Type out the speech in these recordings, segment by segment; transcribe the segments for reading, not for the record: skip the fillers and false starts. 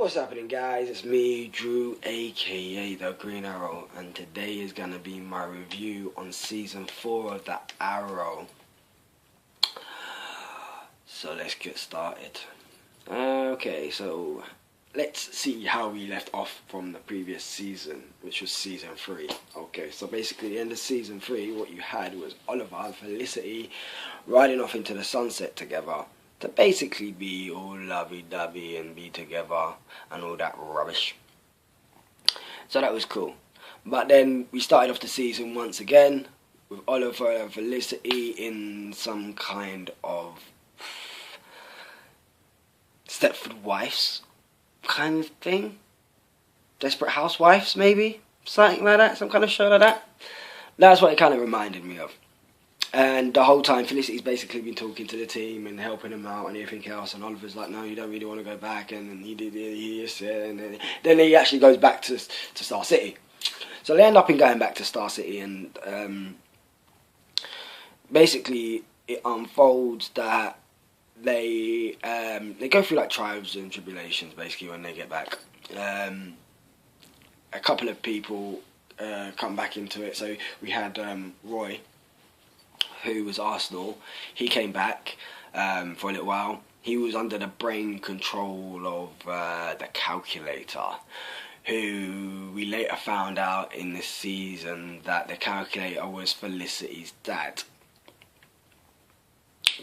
What's happening, guys? It's me, Drew, aka The Green Arrow, and today is gonna be my review on season 4 of The Arrow. So let's get started. Okay, so let's see how we left off from the previous season, which was season 3. Okay, so basically, the end of season 3, what you had was Oliver and Felicity riding off into the sunset together to basically be all lovey-dovey and be together and all that rubbish. So that was cool. But then we started off the season once again with Oliver and Felicity in some kind of Stepford Wives kind of thing. Desperate Housewives, maybe? Something like that, some kind of show like that. That's what it kind of reminded me of. And the whole time, Felicity's basically been talking to the team and helping them out and everything else. And Oliver's like, no, you don't really want to go back. And he did this. And then he actually goes back to Star City. So they end up in going back to Star City. And basically, it unfolds that they go through like trials and tribulations, basically, when they get back. A couple of people come back into it. So we had Roy, who was Arsenal. He came back for a little while. He was under the brain control of the Calculator, who we later found out in this season that the Calculator was Felicity's dad.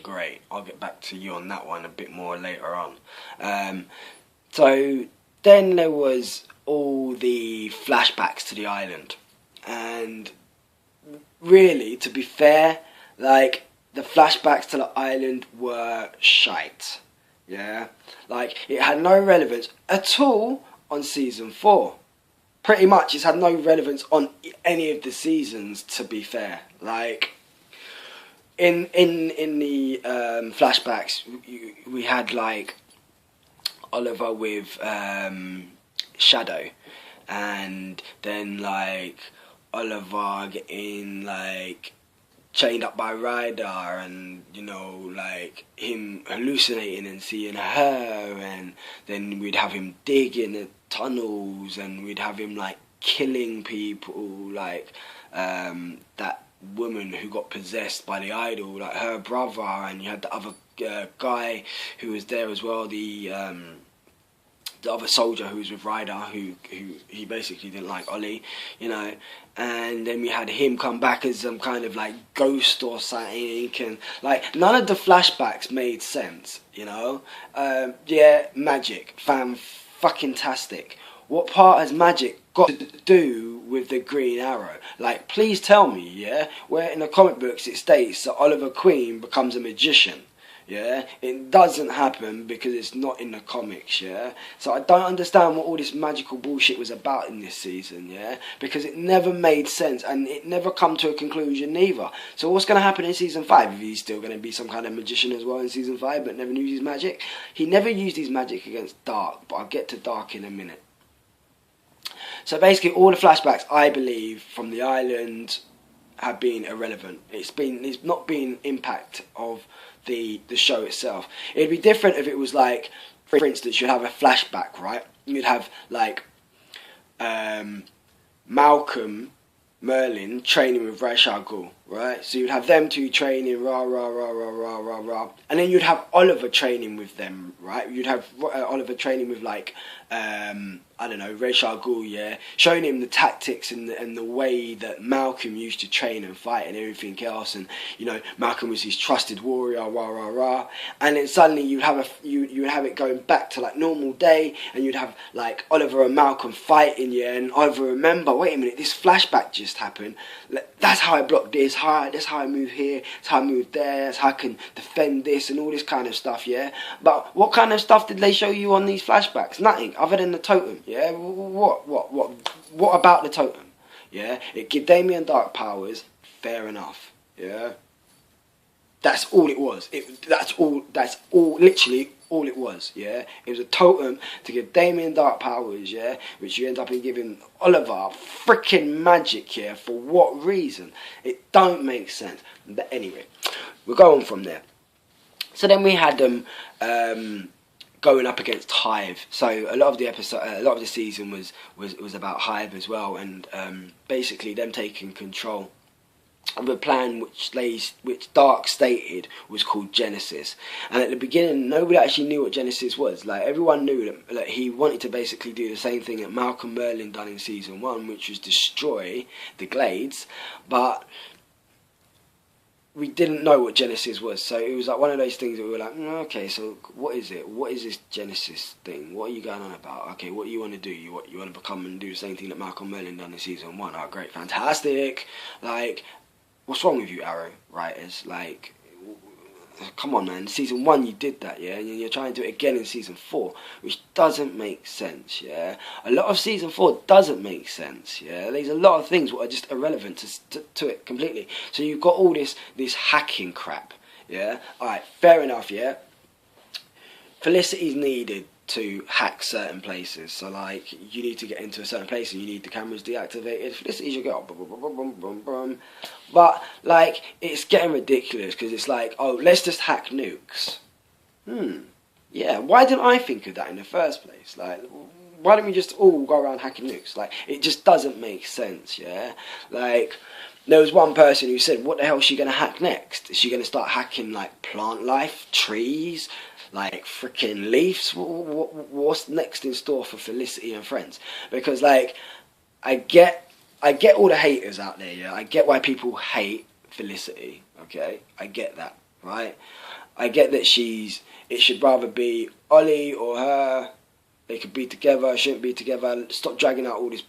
Great, I'll get back to you on that one a bit more later on. So then there was all the flashbacks to the island, and really, to be fair, like, the flashbacks to the island were shite, yeah? Like, it had no relevance at all on season 4. Pretty much, it's had no relevance on any of the seasons, to be fair. Like, in the flashbacks, we had, like, Oliver with Shadow, and then, like, Oliver getting, like, chained up by Ryder, and, you know, like, him hallucinating and seeing her, and then we'd have him dig in the tunnels, and we'd have him, like, killing people, like, that woman who got possessed by the idol, like, her brother, and you had the other guy who was there as well, the other soldier who was with Ryder, who he basically didn't like Ollie, you know, and then we had him come back as some kind of like ghost or something, and like none of the flashbacks made sense, you know. Yeah, Magic, fucking-tastic. What part has Magic got to do with the Green Arrow? Like, please tell me, yeah, where in the comic books it states that Oliver Queen becomes a magician. Yeah, it doesn't happen because it's not in the comics, yeah? So I don't understand what all this magical bullshit was about in this season, yeah? Because it never made sense, and it never come to a conclusion neither. So what's going to happen in season 5? If he's still going to be some kind of magician as well in season 5, but never used his magic? He never used his magic against Dark, but I'll get to Dark in a minute. So basically all the flashbacks, I believe, from the island have been irrelevant. It's not been impact of the show itself. It'd be different if it was like, for instance, you'd have a flashback, right? You'd have like Malcolm Merlin training with Ra's al Ghul, right? So you'd have them two training, rah rah rah rah rah rah rah, and then you'd have Oliver training with them, right? You'd have Oliver training with like I don't know, Ra's al Ghul, yeah, showing him the tactics and the way that Malcolm used to train and fight and everything else, and you know, Malcolm was his trusted warrior, rah rah rah, and then suddenly you'd have you would have it going back to like normal day, and you'd have like Oliver and Malcolm fighting, yeah, and Oliver remember, wait a minute, this flashback just happened. That's how I block this. That's how I move here. That's how I move there. That's how I can defend this and all this kind of stuff, yeah. But what kind of stuff did they show you on these flashbacks? Nothing other than the totem, yeah. What about the totem? Yeah, it gave Damien dark powers. Fair enough, yeah. That's all it was. That's all. Literally all it was. Yeah, it was a totem to give Damien dark powers. Yeah, which you end up in giving Oliver freaking magic. Yeah, for what reason? It don't make sense. But anyway, we'll go on from there. So then we had them going up against Hive. So a lot of the season was about Hive as well, and basically them taking control of a plan which Dark stated was called Genesis. And at the beginning, nobody actually knew what Genesis was. Like, everyone knew that he wanted to basically do the same thing that Malcolm Merlyn done in season 1, which was destroy the Glades, but we didn't know what Genesis was. So it was like one of those things that we were like, okay, so what is it? What is this Genesis thing? What are you going on about? Okay, what do you want to do? You want to become and do the same thing that Malcolm Merlyn done in season 1? Oh, great, fantastic. Like, what's wrong with you, Arrow writers? Like, come on, man. Season 1 you did that, yeah, and you're trying to do it again in season 4, which doesn't make sense, yeah. A lot of season 4 doesn't make sense, yeah. There's a lot of things that are just irrelevant to it completely. So you've got all this hacking crap, yeah. All right, fair enough, yeah. Felicity's needed to hack certain places, so like you need to get into a certain place and you need the cameras deactivated. Felicity's your girl, but like it's getting ridiculous because it's like, oh, let's just hack nukes. Yeah, why didn't I think of that in the first place? Like, why don't we just all go around hacking nukes? Like, it just doesn't make sense, yeah. Like, there was one person who said, what the hell is she going to hack next? Is she going to start hacking, like, plant life, trees, like, freaking leaves? What's next in store for Felicity and friends? Because, like, I get all the haters out there, yeah? I get why people hate Felicity, okay? I get that, right? I get that it should rather be Ollie or her. They could be together, shouldn't be together. Stop dragging out all this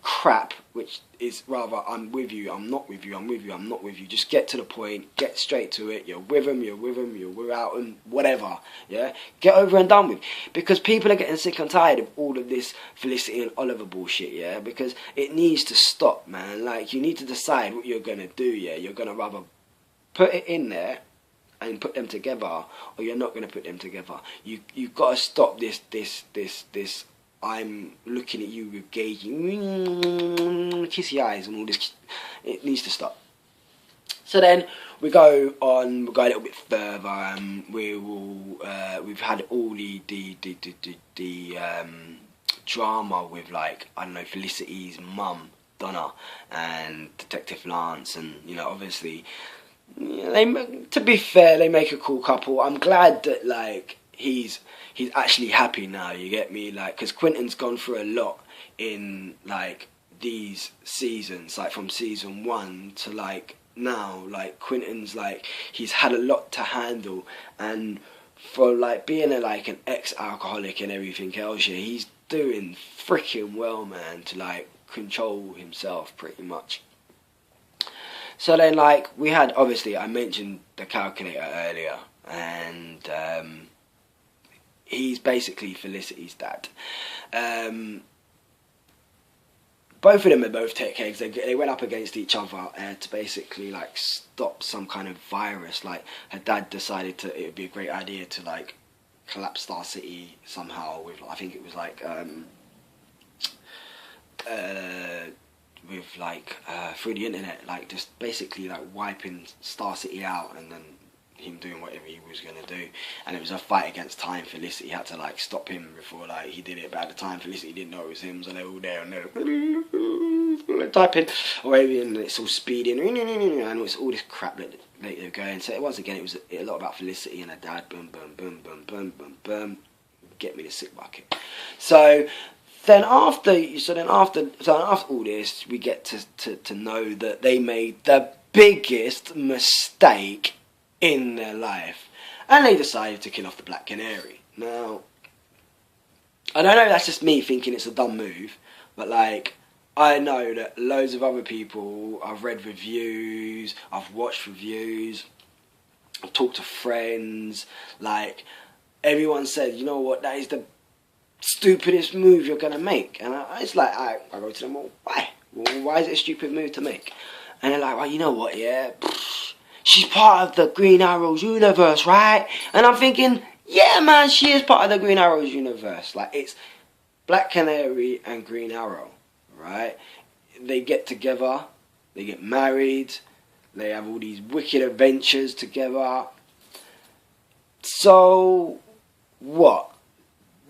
crap, which is rather, I'm with you, I'm not with you, I'm with you, I'm not with you. Just get to the point, get straight to it. You're with them, you're without them, whatever, yeah? Get over and done with. Because people are getting sick and tired of all of this Felicity and Oliver bullshit, yeah? Because it needs to stop, man. Like, you need to decide what you're going to do, yeah? You're going to rather put it in there and put them together, or you're not going to put them together. You've got to stop this I'm looking at you with gauging, kissy eyes and all this. It needs to stop. So then we'll go a little bit further. We've had all the drama with, like, I don't know, Felicity's mum, Donna, and Detective Lance, and, you know, obviously, to be fair, they make a cool couple. I'm glad that, like, he's actually happy now, you get me? Like, because Quentin's gone through a lot in, like, these seasons, like, from season 1 to, like, now. Like, Quentin's, like, he's had a lot to handle, and for, like, being an ex-alcoholic and everything else, yeah, he's doing freaking well, man, to, like, control himself, pretty much. So then, like, we had, obviously, I mentioned the calculator earlier, and he's basically Felicity's dad. Both of them are both tech heads. They went up against each other to basically, like, stop some kind of virus. Like, her dad decided it would be a great idea to, like, collapse Star City somehow with, I think it was like through the internet, like, just basically, like, wiping Star City out, and then him doing whatever he was going to do. And it was a fight against time. Felicity had to, like, stop him before, like, he did it. But at the time, Felicity didn't know it was him, so they were all there and they're typing away, and it's all speeding, and it's all this crap that they're going. So once again, it was a lot about Felicity and her dad. Boom, boom, boom, boom, boom, boom, boom. Get me the sick bucket. So then after all this, we get to know that they made the biggest mistake in their life, and they decided to kill off the Black Canary. Now, I don't know if that's just me thinking it's a dumb move, but, like, I know that loads of other people, I've read reviews, I've watched reviews, I've talked to friends, like, everyone said, you know what, that is the stupidest move you're going to make. And it's like, I go to them, well, why? Well, why is it a stupid move to make? And they're like, well, you know what, yeah, she's part of the Green Arrow's universe, right? And I'm thinking, yeah, man, she is part of the Green Arrow's universe. Like, it's Black Canary and Green Arrow, right? They get together, they get married, they have all these wicked adventures together. So, what?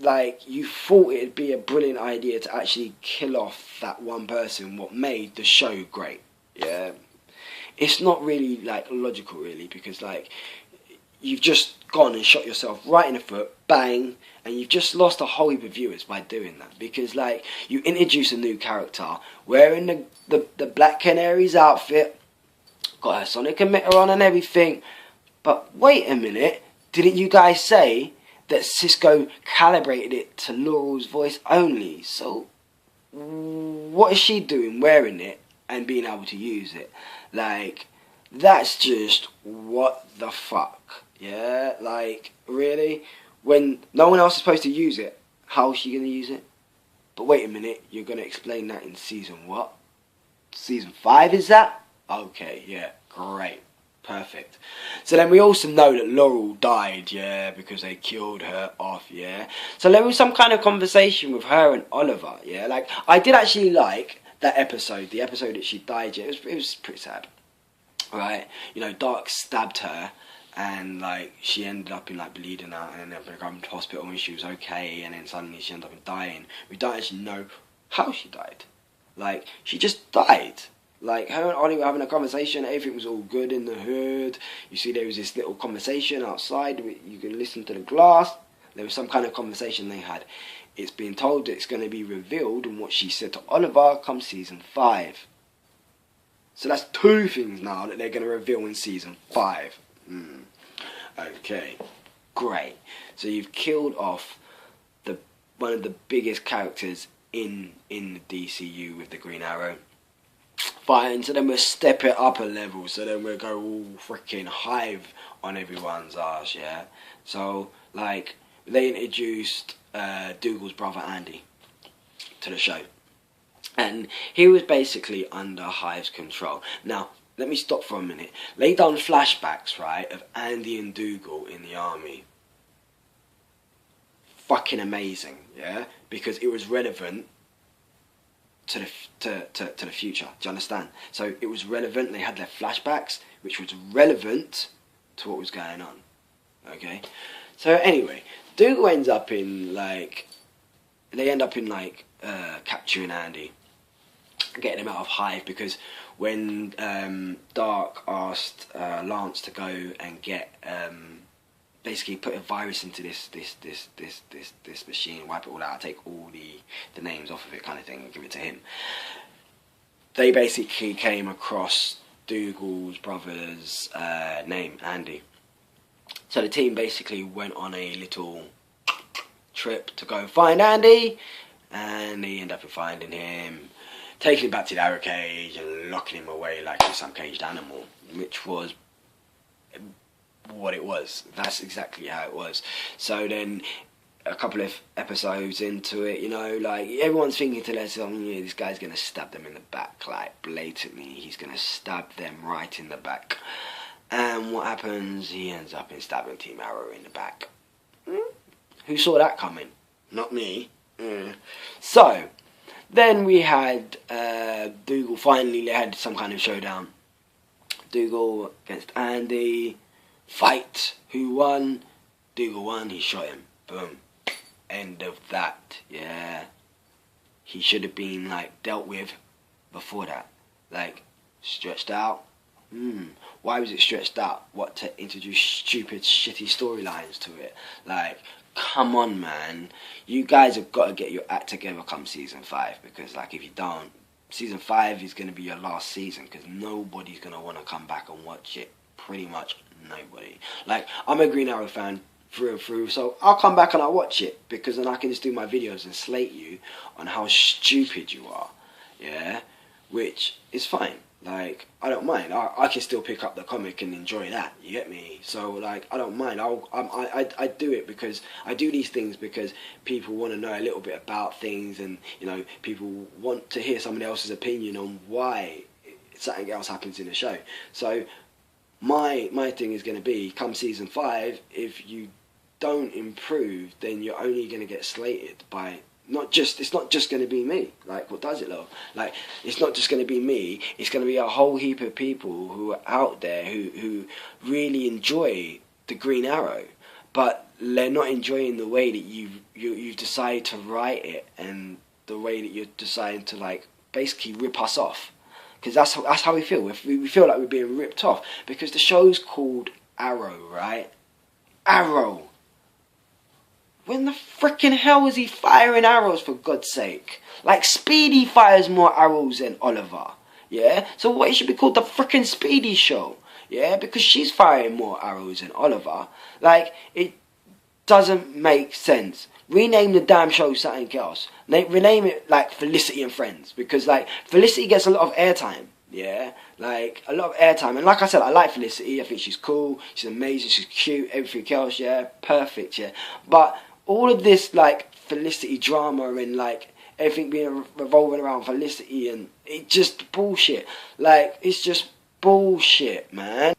like, you thought it'd be a brilliant idea to actually kill off that one person, what made the show great. Yeah, it's not really like logical, really, because like you've just gone and shot yourself right in the foot, bang, and you've just lost a whole heap of viewers by doing that. Because like you introduce a new character wearing the Black Canary's outfit, got her sonic emitter on and everything, but wait a minute, didn't you guys say that Cisco calibrated it to Laurel's voice only? So what is she doing wearing it and being able to use it? Like, that's just what the fuck. Yeah, like, really? When no one else is supposed to use it, how is she going to use it? But wait a minute, you're going to explain that in season what? Season 5 is that? Okay, yeah, great. Perfect. So then we also know that Laurel died, yeah, because they killed her off, yeah. So there was some kind of conversation with her and Oliver, yeah. Like, I did actually like that episode, the episode that she died, yeah. It was pretty sad, right? You know, Dark stabbed her, and like she ended up in like bleeding out, and then going to hospital when she was okay, and then suddenly she ended up dying. We don't actually know how she died. Like, she just died. Like, her and Ollie were having a conversation, everything was all good in the hood. You see there was this little conversation outside, you can listen to the glass. There was some kind of conversation they had. It's being told that it's going to be revealed in what she said to Oliver come season 5. So that's 2 things now that they're going to reveal in season 5. Okay, great. So you've killed off one of the biggest characters in the DCU with the Green Arrow. Fine, so then we'll step it up a level, so then we'll go all freaking Hive on everyone's ass, yeah? So, like, they introduced Dougal's brother Andy to the show. And he was basically under Hive's control. Now, let me stop for a minute. They done flashbacks, right, of Andy and Dougal in the army. Fucking amazing, yeah? Because it was relevant to the future. Do you understand? So it was relevant. They had their flashbacks, which was relevant to what was going on. Okay. So anyway, Dougal ends up in like, they end up in like capturing Andy, getting him out of Hive, because when Dark asked Lance to go and get basically put a virus into this machine, wipe it all out, take all the names off of it, kind of thing, and give it to him. They basically came across Dougal's brother's name, Andy. So the team basically went on a little trip to go find Andy, and they end up finding him, taking him back to the arrow cage and locking him away like some caged animal, which was what it was. That's exactly how it was. So then a couple of episodes into it, you know, like everyone's thinking to themselves, yeah, this guy's gonna stab them in the back, like blatantly, he's gonna stab them right in the back. And what happens? He ends up in stabbing Team Arrow in the back. Who saw that coming? Not me. So then we had Dougal. Finally they had some kind of showdown. Dougal against Andy. Fight. Who won? Dougal won. He shot him. Boom. End of that. Yeah. He should have been like dealt with before that. Like stretched out. Why was it stretched out? What, to introduce stupid, shitty storylines to it? Like, come on, man. You guys have got to get your act together come season 5, because like if you don't, season 5 is going to be your last season, because nobody's going to want to come back and watch it. Pretty much nobody. Like, I'm a Green Arrow fan through and through, so I'll come back and I'll watch it, because then I can just do my videos and slate you on how stupid you are, yeah, which is fine. Like, I don't mind. I can still pick up the comic and enjoy that. You get me? So, like, I don't mind. I do it because I do these things because people want to know a little bit about things, and you know, people want to hear somebody else's opinion on why something else happens in the show. So, my thing is going to be, come season 5, if you don't improve, then you're only going to get slated by. It's not just going to be me. Like, what does it, love? Like, it's not just going to be me. It's going to be a whole heap of people who are out there who really enjoy the Green Arrow. but they're not enjoying the way that you've decided to write it, and the way that you're deciding to like basically rip us off, because that's how we feel. We feel like we're being ripped off because the show's called Arrow, right? Arrow. When the frickin' hell is he firing arrows, for God's sake? Like, Speedy fires more arrows than Oliver, yeah? So what, it should be called the frickin' Speedy Show, yeah? Because she's firing more arrows than Oliver. Like, it doesn't make sense. Rename the damn show something else. Rename it, like, Felicity and Friends. Because, like, Felicity gets a lot of airtime, yeah? Like, a lot of airtime. And like I said, I like Felicity. I think she's cool. She's amazing. She's cute. Everything else, yeah? Perfect, yeah? But all of this, like, Felicity drama and, like, everything being revolving around Felicity, and it just bullshit. Like, it's just bullshit, man.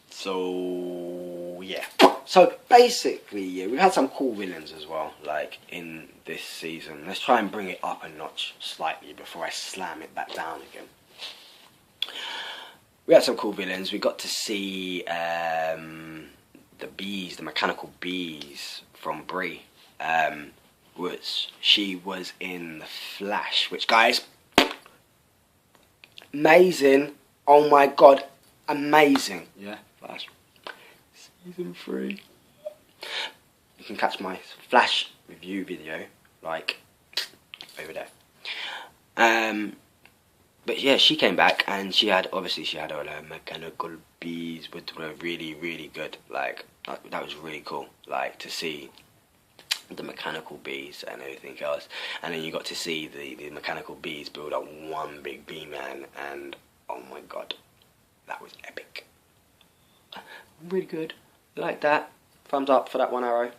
So, yeah. So, basically, yeah, we've had some cool villains as well, like, in this season. Let's try and bring it up a notch slightly before I slam it back down again. We had some cool villains. We got to see the bees, the mechanical bees from Brie. She was in The Flash, which, guys, amazing. Oh my god, amazing. Yeah, Flash. Season 3. You can catch my Flash review video, like, over there. But yeah, she came back, and she had all her mechanical bees, which were really, really good. Like, that was really cool, like, to see the mechanical bees and everything else. And then you got to see the mechanical bees build up one big bee man, and oh my god, that was epic. Really good, like that. Thumbs up for that one arrow.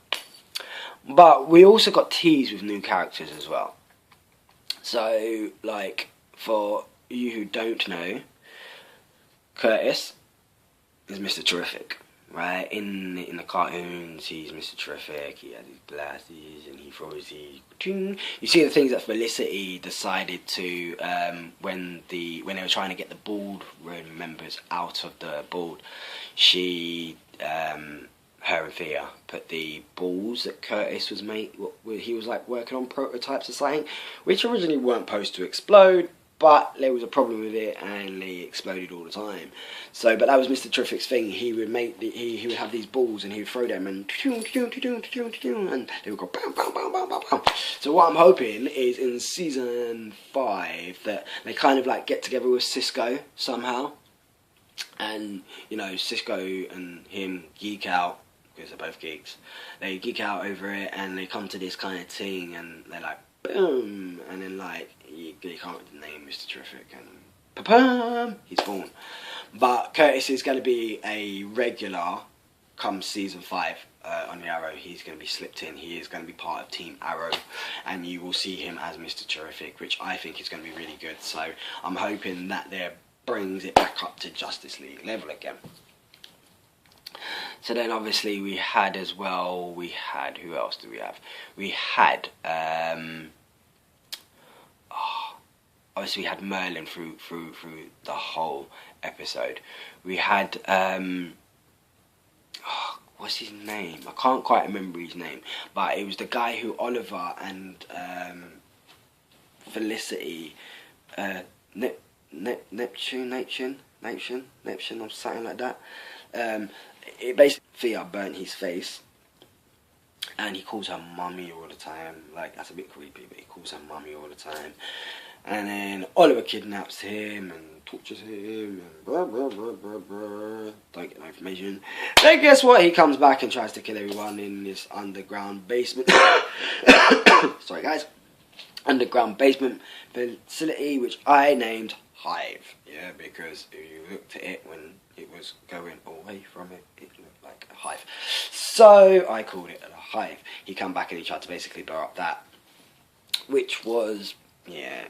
But we also got teased with new characters as well. So, like, for you who don't know, Curtis is Mr. Terrific, right? In the cartoons, he's Mr. Terrific. He has his glasses, and he throws the ting. You see the things that Felicity decided to when they were trying to get the ballroom members out of the ball. She her and Thea put the balls that Curtis was he was like working on prototypes or something, which originally weren't supposed to explode, but there was a problem with it and they exploded all the time. So, but that was Mr. Terrific's thing. He would he would have these balls and he would throw them and they would go bam, bam, bam, bam, bam, bam. So what I'm hoping is in season 5 that they kind of like get together with Cisco somehow, and you know, Cisco and him geek out, because they're both geeks. They geek out over it and they come to this kind of thing and they're like, boom, and then like you can't name Mr. Terrific, and pa-pam, he's born. But Curtis is going to be a regular come season 5 on the Arrow. He's going to be slipped in. He is going to be part of Team Arrow, and you will see him as Mr. Terrific, which I think is going to be really good. So I'm hoping that there brings it back up to Justice League level again. So then obviously we had as well, who else do we have? We had, obviously we had Merlin through the whole episode. We had, what's his name? I can't quite remember his name, but it was the guy who Oliver and Felicity, Neptune, or something like that. It basically, Thea burnt his face, and he calls her mummy all the time. Like, that's a bit creepy, but he calls her mummy all the time. And then Oliver kidnaps him and tortures him and blah blah blah blah blah. Don't get no information. Then guess what? He comes back and tries to kill everyone in this underground basement. Sorry guys. Underground basement facility, which I named Hive. Yeah, because if you looked at it when it was going away from it, it looked like a hive. So I called it a hive. He come back and he tried to basically blow up that, which was, yeah,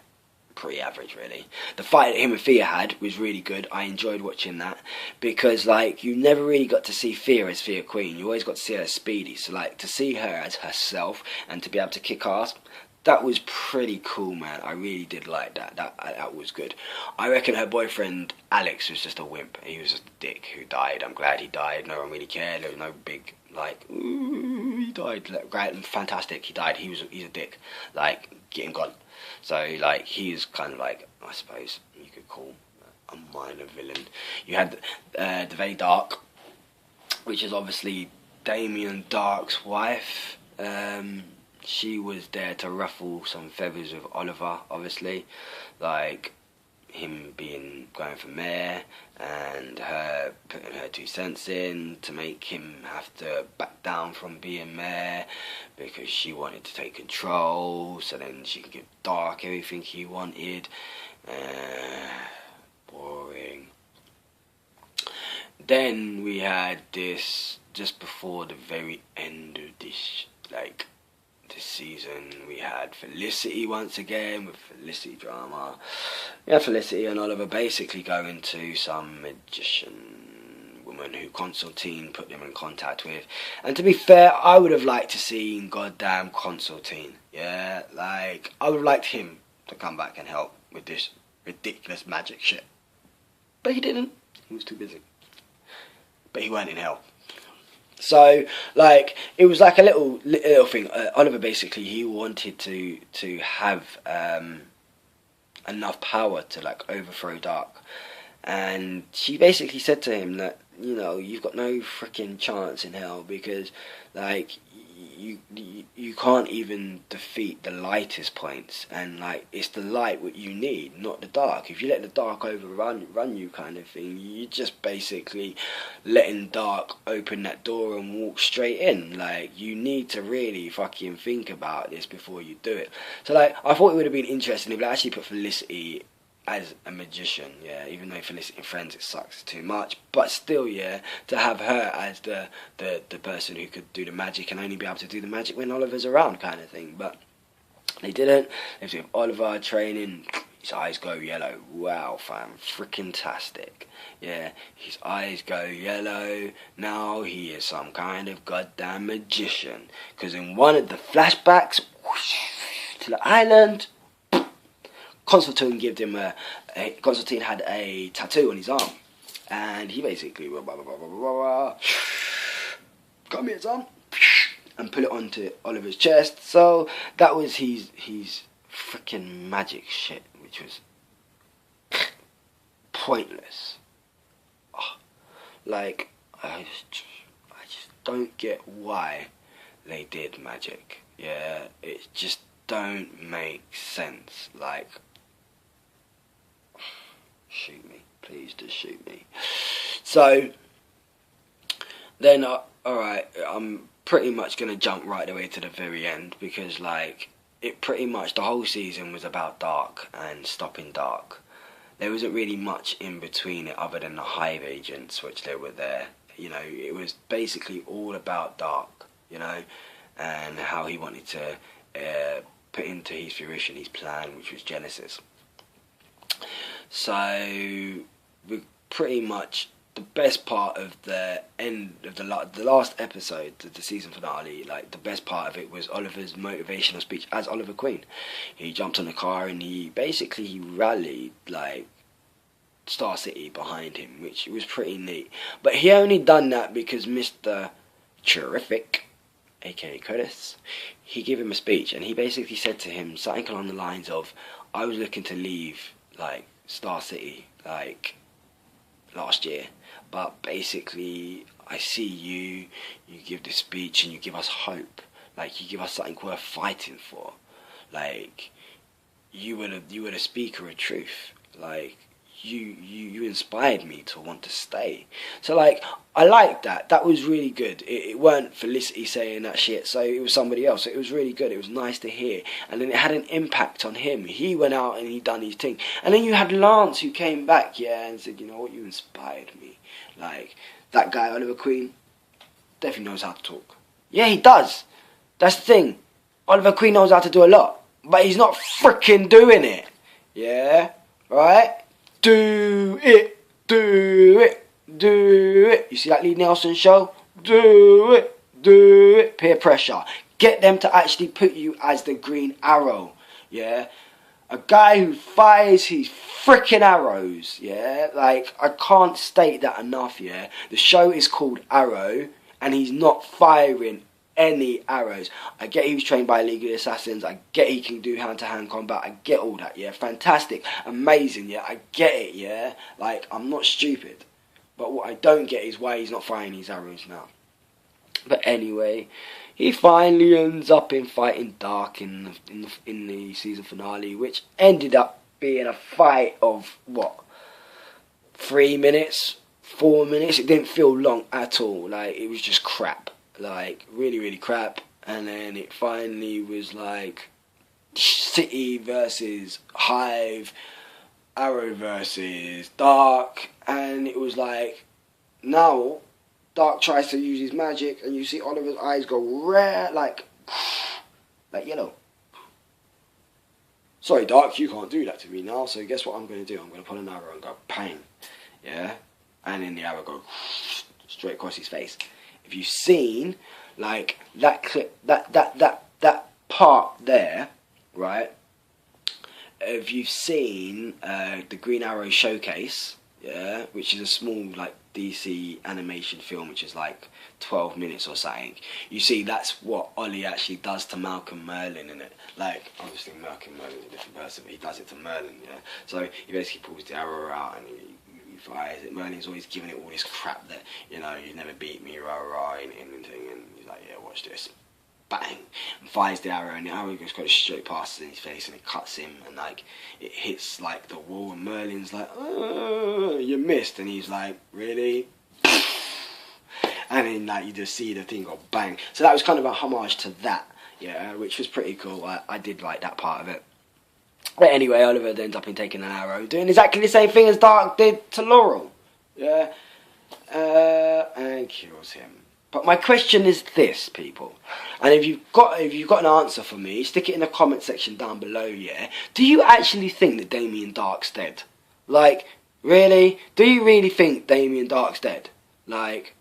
pretty average really. The fight that him and Thea had was really good. I enjoyed watching that because like you never really got to see Thea as Thea Queen. You always got to see her as Speedy. So like to see her as herself and to be able to kick ass, that was pretty cool, man. I really did like that. That was good. I reckon her boyfriend Alex was just a wimp. He was just a dick who died. I'm glad he died. No one really cared. There was no big Like, ooh, he died. Like, great, fantastic. He died. He's a dick. Like, get him gone. So like, he's kind of like, I suppose you could call a minor villain. You had the very Dark, which is obviously Damien Dark's wife. She was there to ruffle some feathers with Oliver, obviously, like him going for mayor and her putting her 2 cents in to make him have to back down from being mayor because she wanted to take control so then she could give Dark everything he wanted. Boring. Then we had this, just before the very end of this, like, this season, we had Felicity once again with Felicity drama. Yeah, Felicity and Oliver basically going to some magician woman who Constantine put them in contact with. And to be fair, I would have liked to see goddamn Constantine. Yeah, like, I would have liked him to come back and help with this ridiculous magic shit. But he didn't. He was too busy. But he weren't in hell. So, like, it was like a little thing. Oliver basically, he wanted to have enough power to, like, overthrow Dark. And she basically said to him that, you know, you've got no freaking chance in hell because, like, you can't even defeat the lightest points, and like it's the light what you need, not the dark. If you let the dark run you, kind of thing, you're just basically letting Dark open that door and walk straight in. Like, you need to really fucking think about this before you do it. So like, I thought it would have been interesting if they actually put Felicity as a magician, yeah, even though Felicity and Friends, it sucks too much, but still, yeah, to have her as the person who could do the magic and only be able to do the magic when Oliver's around, kind of thing. But they didn't. They have Oliver training, his eyes go yellow. Wow, fam, freaking tastic. Yeah, his eyes go yellow. Now he is some kind of goddamn magician. Because in one of the flashbacks, whoosh, to the island, Constantine gave him Constantine had a tattoo on his arm, and he basically come here, son, and put it onto Oliver's chest. So that was his freaking magic shit, which was pointless. Oh, like, I just don't get why they did magic. Yeah, it just don't make sense. Like, shoot me, please, just shoot me. So then, alright, I'm pretty much gonna jump right away to the very end because, like, it pretty much, the whole season was about Dark and stopping Dark. There wasn't really much in between it other than the Hive agents, which they were there. You know, it was basically all about Dark, you know, and how he wanted to put into his fruition his plan, which was Genesis. So we pretty much, the best part of the end of the last episode, the season finale, like the best part of it was Oliver's motivational speech as Oliver Queen. He jumped on the car and he rallied like Star City behind him, which was pretty neat. But he only done that because Mr. Terrific, aka Curtis, he gave him a speech and he basically said to him something along the lines of, I was looking to leave like Star City like last year, but basically I see you give this speech and you give us hope, like you give us something worth fighting for, like you were the speaker of truth, like you inspired me to want to stay. So like, I liked that. That was really good. It weren't Felicity saying that shit, so it was somebody else. So it was really good. It was nice to hear. And then it had an impact on him. He went out and he done his thing. And then you had Lance who came back, yeah, and said, you know what, you inspired me. Like, that guy, Oliver Queen, definitely knows how to talk. Yeah, he does. That's the thing. Oliver Queen knows how to do a lot, but he's not freaking doing it. Yeah? Right? Do it, do it, do it. You see that Lee Nelson show? Do it, do it. Peer pressure. Get them to actually put you as the Green Arrow. Yeah? A guy who fires his freaking arrows. Yeah? Like, I can't state that enough, yeah? The show is called Arrow, and he's not firing any arrows. I get he was trained by League of Assassins. I get he can do hand-to-hand combat. I get all that, yeah. Fantastic. Amazing, yeah. I get it, yeah. Like, I'm not stupid. But what I don't get is why he's not firing these arrows now. But anyway, he finally ends up in fighting Dark in the season finale, which ended up being a fight of, what, 3 minutes? 4 minutes? It didn't feel long at all. Like, it was just crap. Like, really, really crap. And then it finally was like City versus Hive, Arrow versus Dark, and it was like, now Dark tries to use his magic, and you see Oliver's eyes go red, like yellow. Sorry, Dark, you can't do that to me now, so guess what I'm going to do? I'm going to pull an arrow and go, bang, yeah? And then the arrow goes straight across his face. If you've seen, like, that clip, that part there, right? If you've seen the Green Arrow Showcase, yeah, which is a small, like, DC animation film, which is like 12 minutes or something, you see that's what Ollie actually does to Malcolm Merlin in it. Like, obviously Malcolm Merlin's a different person, but he does it to Merlin, yeah. So he basically pulls the arrow out and he fires it. Merlin's always giving it all this crap that, you know, you never beat me, rah rah, and thing, and he's like, yeah, watch this. Bang! And fires the arrow, and the arrow goes straight past his face, and it cuts him, and like it hits like the wall, and Merlin's like, oh, you missed, and he's like, really? And then like you just see the thing go bang. So that was kind of a homage to that, yeah, which was pretty cool. I did like that part of it. But anyway, Oliver ends up in taking an arrow, doing exactly the same thing as Dark did to Laurel, yeah, and kills him. But my question is this, people, and if you've got an answer for me, stick it in the comment section down below, yeah? Do you actually think that Damien Dark's dead? Like, really? Do you really think Damien Dark's dead? Like,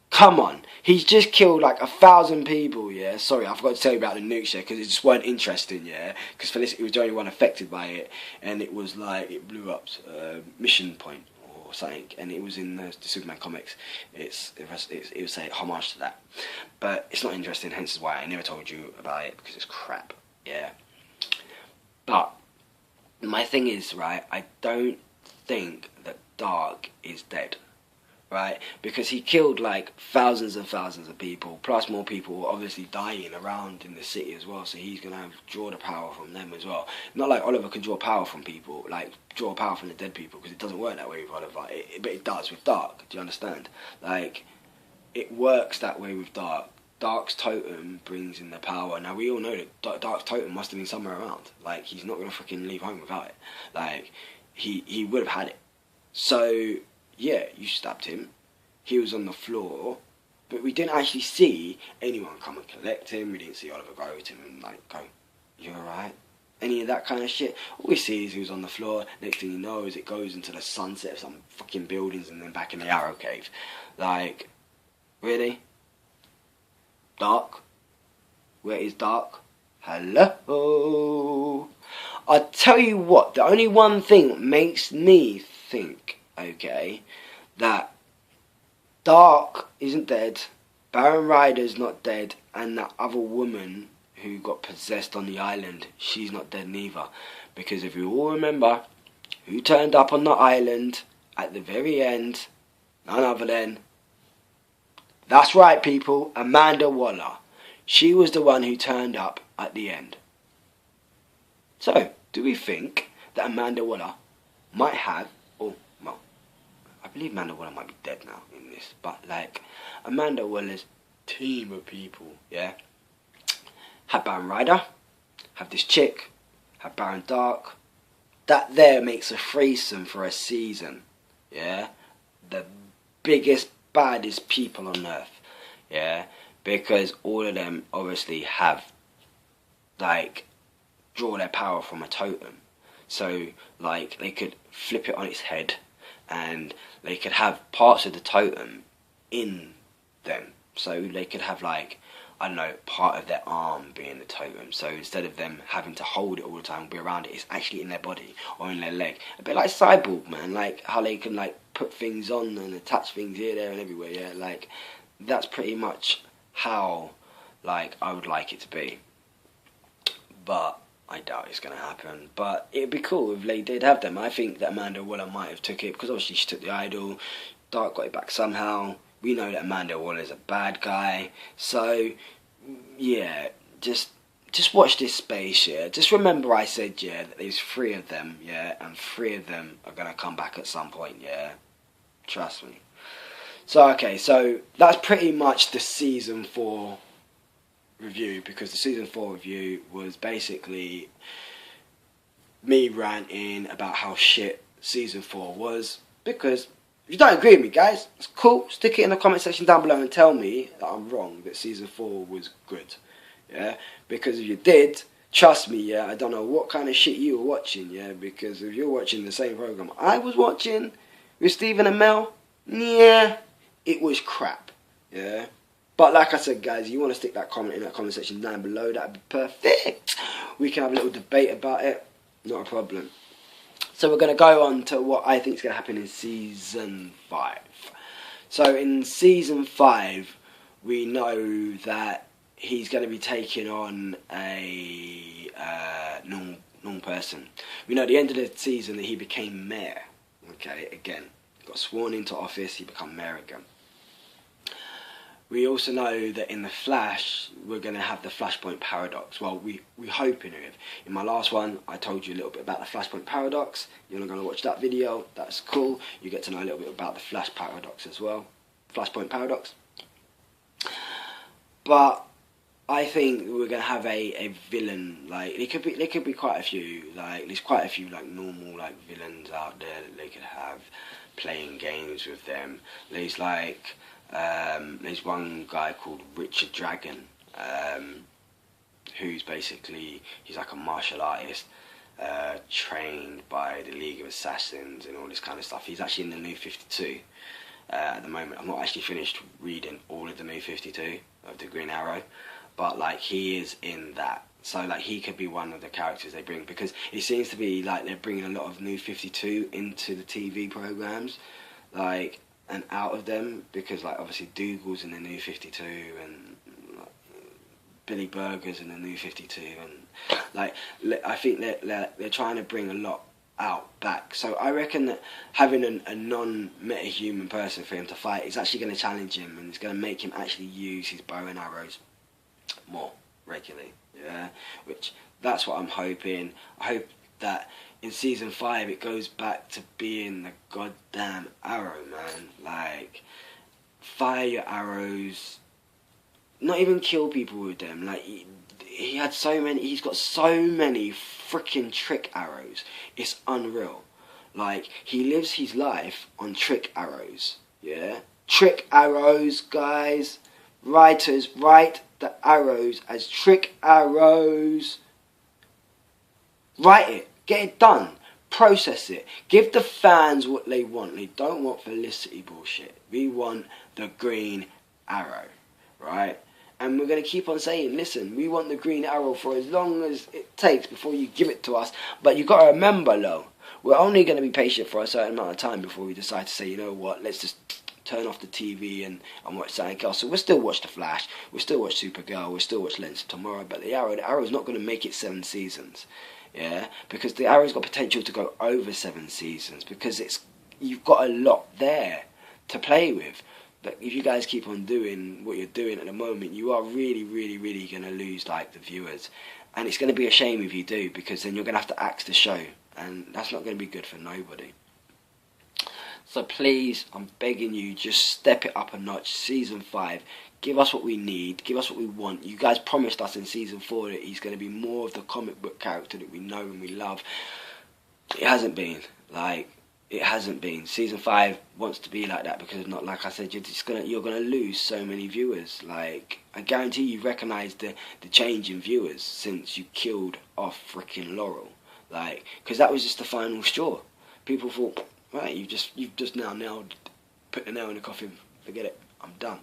come on. He's just killed like 1,000 people, yeah? Sorry, I forgot to tell you about the nukes, yeah, because it just weren't interesting, yeah? Because Felicity was the only one affected by it, and it was like, it blew up Mission Point or something, and it was in the Superman comics. It was a homage to that, but it's not interesting, hence why I never told you about it, because it's crap, yeah. But my thing is, right, I don't think that Dark is dead, right, because he killed like thousands and thousands of people, plus more people obviously dying around in the city as well, so he's going to draw the power from them as well. Not like Oliver can draw power from people, like draw power from the dead people, because it doesn't work that way with Oliver, but it does with Dark, do you understand? Like, it works that way with Dark. Dark's totem brings in the power. Now we all know that Dark's totem must have been somewhere around, like he's not going to freaking leave home without it, like he would have had it. So yeah, you stabbed him, he was on the floor, but we didn't actually see anyone come and collect him. We didn't see Oliver go to him and like go, you alright? Any of that kind of shit. All we see is he was on the floor. Next thing you know is it goes into the sunset of some fucking buildings and then back in the Arrow Cave. Like, really? Dark? Where is Dark? Hello? I tell you what, the only one thing that makes me think, okay, that Dark isn't dead, Baron Ryder's not dead, and that other woman who got possessed on the island, she's not dead neither. Because if you all remember, who turned up on the island at the very end? None other than, that's right people, Amanda Waller. She was the one who turned up at the end. So, do we think that Amanda Waller might have, or, well, I believe Amanda Waller might be dead now in this, but like, Amanda Waller's team of people, yeah, have Baron Ryder, have this chick, have Baron Dark. That there makes a threesome for a season, yeah, the biggest, baddest people on earth, yeah, because all of them obviously have, like, draw their power from a totem. So, like, they could flip it on its head, and they could have parts of the totem in them. So they could have, like, I don't know, part of their arm being the totem. So instead of them having to hold it all the time, be around it, it's actually in their body or in their leg. A bit like Cyborg, man. Like how they can like put things on and attach things here, there, and everywhere. Yeah, like that's pretty much how, like, I would like it to be. But I doubt it's going to happen. But it'd be cool if they did have them. I think that Amanda Waller might have took it, because obviously she took the Idol. Dark got it back somehow. We know that Amanda Waller is a bad guy. So, yeah, just watch this space, yeah. Just remember I said, yeah, that there's 3 of them, yeah, and 3 of them are going to come back at some point, yeah. Trust me. So, okay, so that's pretty much the Season 4 review, because the Season 4 review was basically me ranting about how shit Season 4 was, because if you don't agree with me, guys, it's cool. Stick it in the comment section down below and tell me that I'm wrong, that Season 4 was good. Yeah? Because if you did, trust me, yeah, I don't know what kind of shit you were watching, yeah, because if you're watching the same program I was watching with Stephen and Mel, yeah, it was crap, yeah. But like I said, guys, you want to stick that comment in that comment section down below, that'd be perfect. We can have a little debate about it, not a problem. So we're going to go on to what I think is going to happen in Season 5. So in Season 5, we know that he's going to be taking on a normal person. We know at the end of the season that he became mayor. Okay, again, got sworn into office, he became mayor again. We also know that in The Flash, we're going to have the Flashpoint Paradox. Well, we're hoping it. In my last one, I told you a little bit about the Flashpoint Paradox. You're not going to watch that video. That's cool. You get to know a little bit about the Flash Paradox as well. Flashpoint Paradox. But I think we're going to have a villain. Like, there could be quite a few. Like, there's quite a few, like, normal, like, villains out there that they could have playing games with them. There's, like... there's one guy called Richard Dragon, who's basically, he's like a martial artist, trained by the League of Assassins and all this kind of stuff. He's actually in the New 52 at the moment. I'm not actually finished reading all of the New 52 of the Green Arrow, but like he is in that. So like he could be one of the characters they bring, because it seems to be like they're bringing a lot of New 52 into the TV programs, like, and out of them, because like obviously Dougal's in the New 52 and like, Billy Burger's in the New 52, and like I think they're trying to bring a lot out back. So I reckon that having a non-metahuman person for him to fight is actually going to challenge him, and it's going to make him actually use his bow and arrows more regularly. Yeah, which that's what I'm hoping. I hope that in Season 5 it goes back to being the goddamn arrow, man. Like, fire your arrows, not even kill people with them. Like, he had so many, he's got so many freaking trick arrows, it's unreal. Like, he lives his life on trick arrows, yeah? Trick arrows, guys. Writers, write the arrows as trick arrows. Write it. Get it done. Process it. Give the fans what they want. They don't want Felicity bullshit. We want the Green Arrow, right? And we're going to keep on saying, listen, we want the Green Arrow for as long as it takes before you give it to us. But you got to remember, though, we're only going to be patient for a certain amount of time before we decide to say, you know what, let's just turn off the TV and watch something else. So we'll still watch The Flash, we'll still watch Supergirl, we'll still watch Legends of Tomorrow, but the Arrow's not going to make it 7 seasons, yeah, because the Arrow's got potential to go over 7 seasons, because you've got a lot there to play with. But if you guys keep on doing what you're doing at the moment, you are really, really, really going to lose, like, the viewers. And it's going to be a shame if you do, because then you're going to have to axe the show, and that's not going to be good for nobody. So please, I'm begging you, just step it up a notch. Season 5, give us what we need, give us what we want. You guys promised us in Season 4 that he's going to be more of the comic book character that we know and we love. It hasn't been. Like, it hasn't been. Season 5 wants to be like that, because not, like I said, you're gonna lose so many viewers. Like, I guarantee you recognise the change in viewers since you killed off freaking Laurel. Like, because that was just the final straw. People thought, right, you've just now nailed, put the nail in the coffin, forget it, I'm done.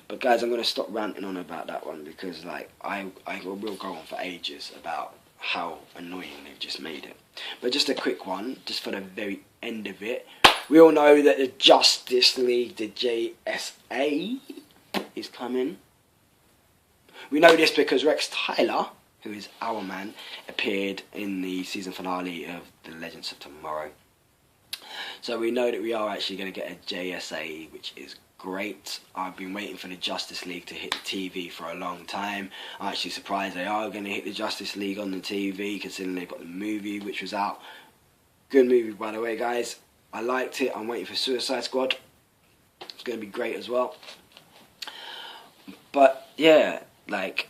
But guys, I'm going to stop ranting on about that one, because like I will go on for ages about how annoying they've just made it. But just a quick one, just for the very end of it. We all know that the Justice League, the JSA, is coming. We know this because Rex Tyler, who is our man, appeared in the season finale of The Legends of Tomorrow. So we know that we are actually going to get a JSA, which is great. I've been waiting for the Justice League to hit the TV for a long time. I'm actually surprised they are going to hit the Justice League on the TV, considering they've got the movie, which was out. Good movie, by the way, guys. I liked it. I'm waiting for Suicide Squad. It's going to be great as well. But yeah, like,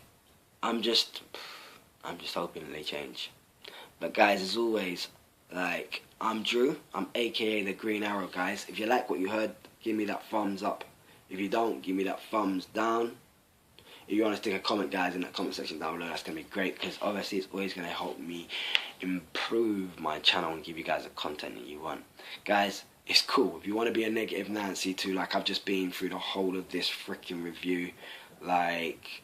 I'm just hoping they change. But guys, as always, like, I'm Drew. I'm aka the Green Arrow, guys. If you like what you heard, give me that thumbs up. If you don't, give me that thumbs down. If you want to stick a comment, guys, in that comment section down below, that's going to be great, because obviously it's always going to help me improve my channel and give you guys the content that you want. Guys, it's cool. If you want to be a negative Nancy too, like I've just been through the whole of this freaking review, like,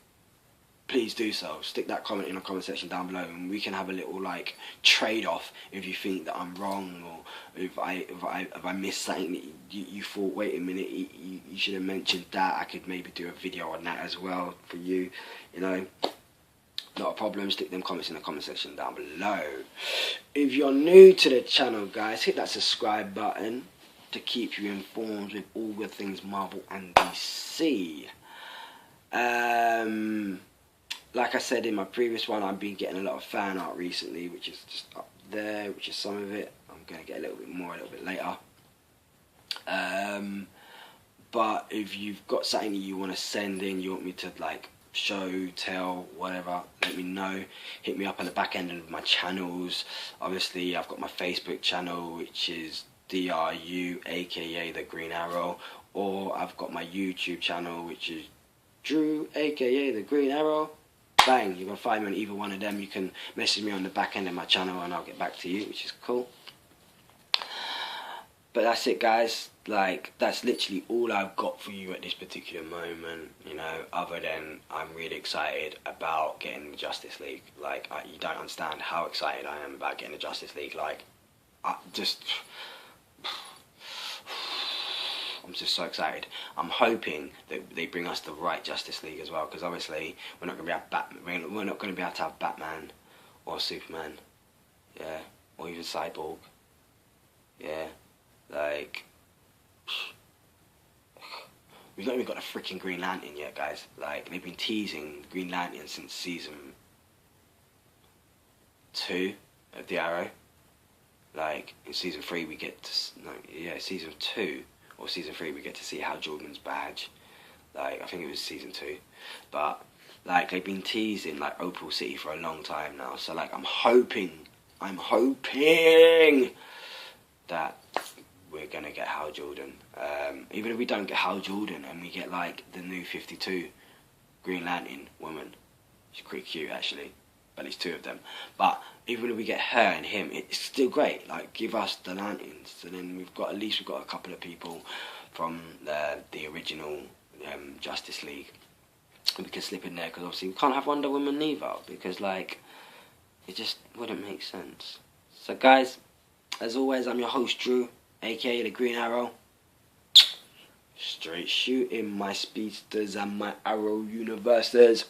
please do so. Stick that comment in the comment section down below, and we can have a little like trade-off if you think that I'm wrong, or if I missed something that you thought, wait a minute, you should have mentioned that. I could maybe do a video on that as well for you. You know, not a problem. Stick them comments in the comment section down below. If you're new to the channel, guys, hit that subscribe button to keep you informed with all the things Marvel and DC. Like I said in my previous one, I've been getting a lot of fan art recently, which is just up there, which is some of it. I'm going to get a little bit more a little bit later. But if you've got something that you want to send in, you want me to like show, tell, whatever, let me know. Hit me up on the back end of my channels. Obviously, I've got my Facebook channel, which is DRU, aka the Green Arrow, or I've got my YouTube channel, which is Drew, aka the Green Arrow. Bang, you're gonna find me on either one of them. You can message me on the back end of my channel and I'll get back to you, which is cool. But that's it, guys. Like, that's literally all I've got for you at this particular moment, you know, other than I'm really excited about getting the Justice League. Like, you don't understand how excited I am about getting the Justice League. Like, I'm just so excited. I'm hoping that they bring us the right Justice League as well, because obviously we're not going to be able to have Batman or Superman, yeah, or even Cyborg, yeah, like, we've not even got a freaking Green Lantern yet, guys. Like, they've been teasing Green Lantern since season 2 of The Arrow. Like, in season 3 we get to, no, yeah, season 2 or season 3 we get to see Hal Jordan's badge. Like, I think it was season 2, but like, they've been teasing like Opal City for a long time now, so like, I'm hoping that we're gonna get Hal Jordan. Even if we don't get Hal Jordan and we get like the new 52 Green Lantern woman, she's pretty cute actually, but it's 2 of them, but even if we get her and him, it's still great. Like, give us the Lanterns, and then at least we've got a couple of people from the original Justice League we can slip in there, because obviously we can't have Wonder Woman neither, because like, it just wouldn't make sense. So guys, as always, I'm your host Drew, aka the Green Arrow. Straight shooting, my speedsters and my arrow universes.